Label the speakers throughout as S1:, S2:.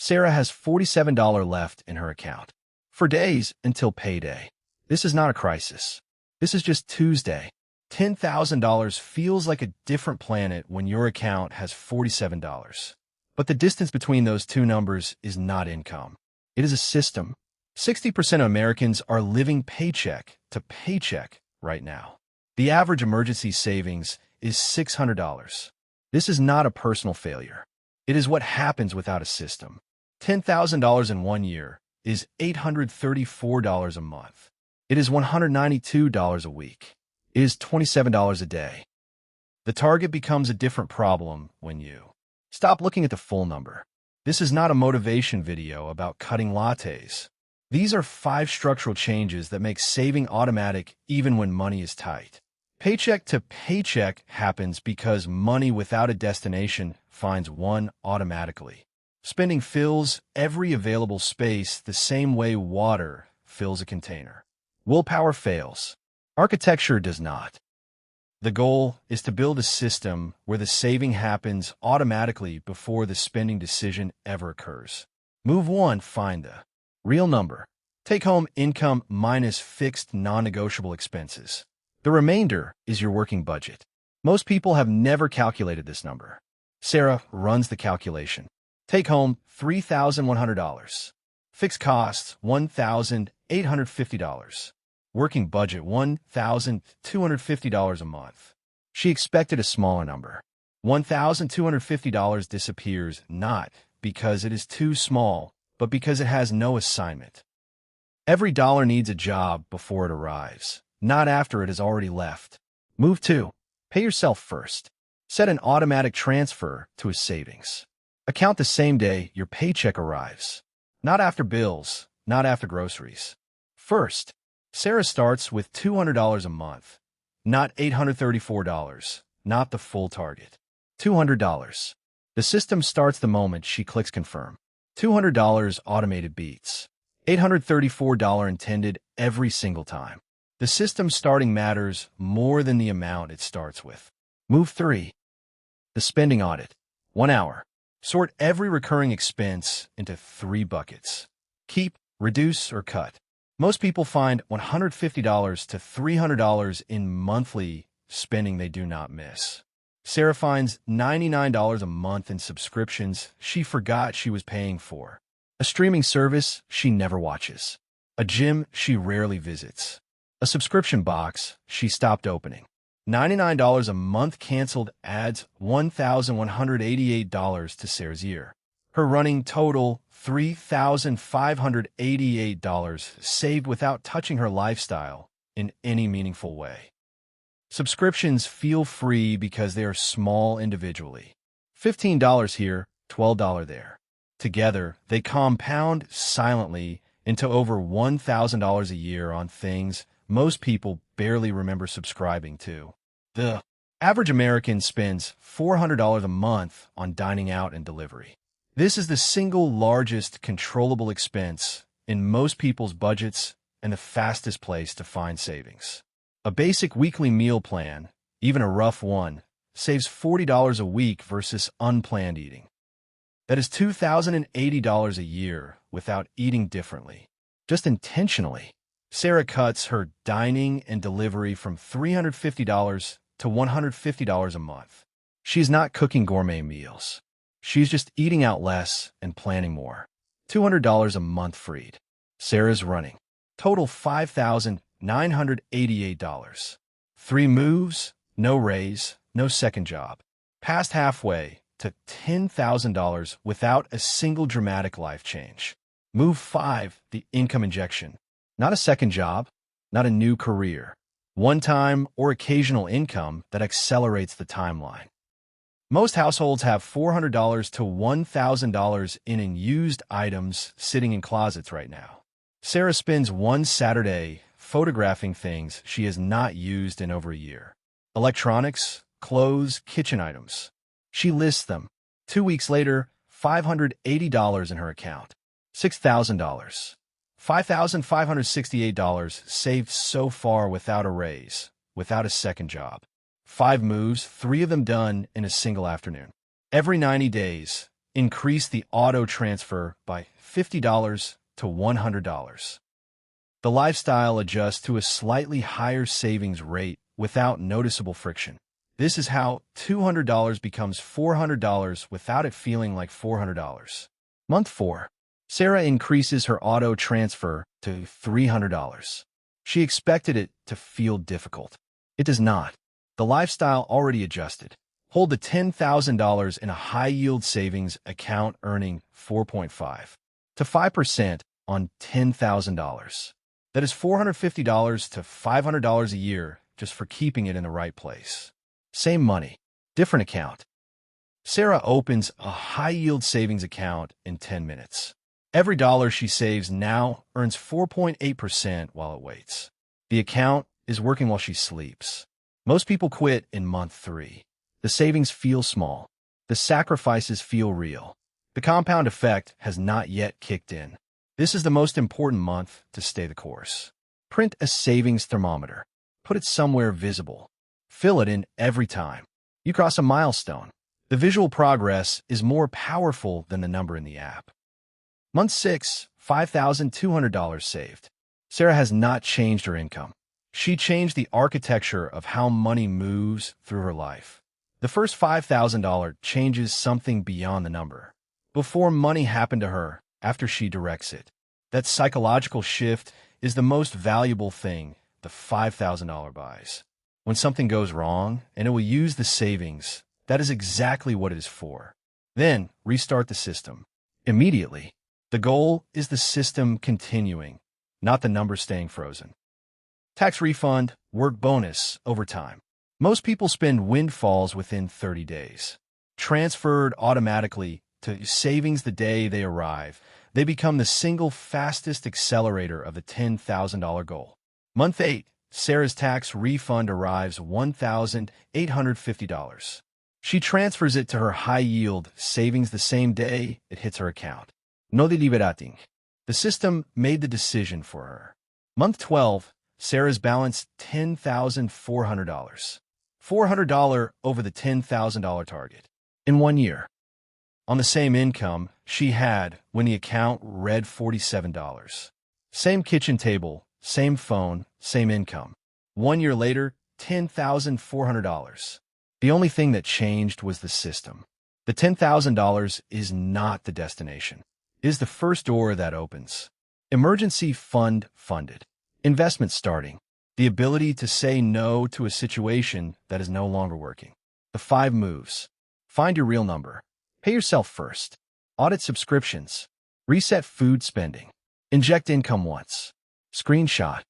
S1: Sarah has $47 left in her account. For days until payday. This is not a crisis. This is just Tuesday. $10,000 feels like a different planet when your account has $47. But the distance between those two numbers is not income. It is a system. 60% of Americans are living paycheck to paycheck right now. The average emergency savings is $600. This is not a personal failure. It is what happens without a system. $10,000 in 1 year is $834 a month. It is $192 a week. It is $27 a day. The target becomes a different problem when you stop looking at the full number. This is not a motivation video about cutting lattes. These are 5 structural changes that make saving automatic even when money is tight. Paycheck to paycheck happens because money without a destination finds one automatically. Spending fills every available space the same way water fills a container. Willpower fails. Architecture does not. The goal is to build a system where the saving happens automatically before the spending decision ever occurs. Move 1. Find the real number. Take-home income minus fixed non-negotiable expenses. The remainder is your working budget. Most people have never calculated this number. Sarah runs the calculation. Take home $3,100. Fixed costs $1,850. Working budget $1,250 a month. She expected a smaller number. $1,250 disappears not because it is too small, but because it has no assignment. Every dollar needs a job before it arrives, not after it has already left. Move 2. Pay yourself first. Set an automatic transfer to a savings account the same day your paycheck arrives. Not after bills, not after groceries. First, Sarah starts with $200 a month, not $834, not the full target. $200. The system starts the moment she clicks confirm. $200 automated beats. $834 intended every single time. The system starting matters more than the amount it starts with. Move 3. The spending audit. 1 hour. Sort every recurring expense into 3 buckets. Keep, reduce, or cut. Most people find $150 to $300 in monthly spending they do not miss. Sarah finds $99 a month in subscriptions she forgot she was paying for. A streaming service she never watches. A gym she rarely visits. A subscription box she stopped opening. $99 a month canceled adds $1,188 to Sarah's year. Her running total, $3,588 saved without touching her lifestyle in any meaningful way. Subscriptions feel free because they are small individually. $15 here, $12 there. Together, they compound silently into over $1,000 a year on things most people barely remember subscribing to. The average American spends $400 a month on dining out and delivery. This is the single largest controllable expense in most people's budgets and the fastest place to find savings. A basic weekly meal plan, even a rough one, saves $40 a week versus unplanned eating. That is $2,080 a year without eating differently, just intentionally. Sarah cuts her dining and delivery from $350 to $150 a month. She's not cooking gourmet meals. She's just eating out less and planning more. $200 a month freed. Sarah's running. Total $5,988. 3 moves, no raise, no second job. Past halfway to $10,000 without a single dramatic life change. Move 5, the income injection. Not a second job, not a new career. One-time or occasional income that accelerates the timeline. Most households have $400 to $1,000 in unused items sitting in closets right now. Sarah spends one Saturday photographing things she has not used in over a year. Electronics, clothes, kitchen items. She lists them. 2 weeks later, $580 in her account. $6,000. $5,568 saved so far without a raise, without a second job. 5 moves, 3 of them done in a single afternoon. Every 90 days, increase the auto transfer by $50 to $100. The lifestyle adjusts to a slightly higher savings rate without noticeable friction. This is how $200 becomes $400 without it feeling like $400. Month 4. Sarah increases her auto transfer to $300. She expected it to feel difficult. It does not. The lifestyle already adjusted. Hold the $10,000 in a high-yield savings account earning 4.5 to 5% on $10,000. That is $450 to $500 a year just for keeping it in the right place. Same money, different account. Sarah opens a high-yield savings account in 10 minutes. Every dollar she saves now earns 4.8% while it waits. The account is working while she sleeps. Most people quit in month 3. The savings feel small. The sacrifices feel real. The compound effect has not yet kicked in. This is the most important month to stay the course. Print a savings thermometer. Put it somewhere visible. Fill it in every time you cross a milestone. The visual progress is more powerful than the number in the app. Month 6, $5,200 saved. Sarah has not changed her income. She changed the architecture of how money moves through her life. The first $5,000 changes something beyond the number. Before money happened to her, after she directs it. That psychological shift is the most valuable thing the $5,000 buys. When something goes wrong, and it will use the savings, that is exactly what it is for. Then, restart the system. Immediately. The goal is the system continuing, not the number staying frozen. Tax refund, work bonus, overtime. Most people spend windfalls within 30 days. Transferred automatically to savings the day they arrive, they become the single fastest accelerator of the $10,000 goal. Month 8, Sarah's tax refund arrives $1,850. She transfers it to her high-yield savings the same day it hits her account. No deliberating. The system made the decision for her. Month 12, Sarah's balance $10,400. $400 over the $10,000 target. In 1 year. On the same income she had when the account read $47. Same kitchen table, same phone, same income. 1 year later, $10,400. The only thing that changed was the system. The $10,000 is not the destination. It is the first door that opens. Emergency fund funded. Investment starting. The ability to say no to a situation that is no longer working. The 5 moves. Find your real number. Pay yourself first. Audit subscriptions. Reset food spending. Inject income once. Screenshot.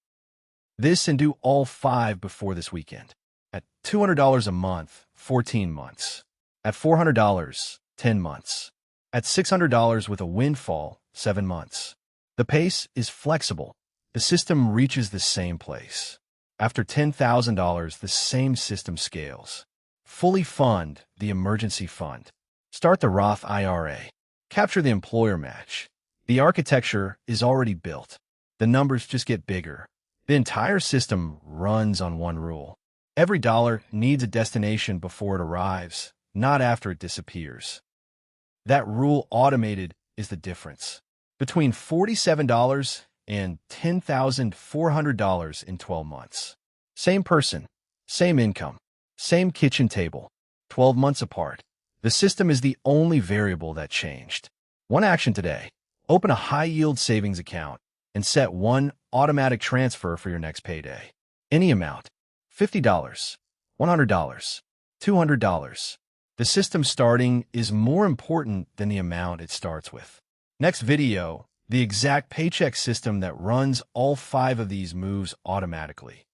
S1: This and do all 5 before this weekend. At $200 a month, 14 months. At $400, 10 months. At $600 with a windfall, 7 months. The pace is flexible. The system reaches the same place. After $10,000, the same system scales. Fully fund the emergency fund. Start the Roth IRA. Capture the employer match. The architecture is already built. The numbers just get bigger. The entire system runs on one rule. Every dollar needs a destination before it arrives, not after it disappears. That rule automated is the difference between $47 and $10,400 in 12 months. Same person, same income, same kitchen table, 12 months apart. The system is the only variable that changed. One action today. Open a high-yield savings account and set 1 automatic transfer for your next payday. Any amount. $50, $100, $200. The system starting is more important than the amount it starts with. Next video, the exact paycheck system that runs all 5 of these moves automatically.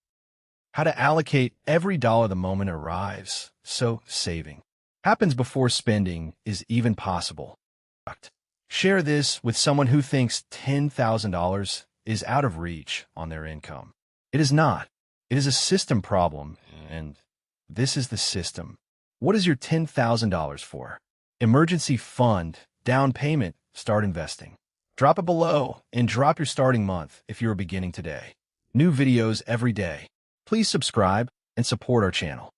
S1: How to allocate every dollar the moment it arrives, so saving happens before spending is even possible. Share this with someone who thinks $10,000 is out of reach on their income. It is not. It is a system problem, and this is the system. What is your $10,000 for? Emergency fund, down payment, start investing. Drop it below and drop your starting month if you are beginning today. New videos every day. Please subscribe and support our channel.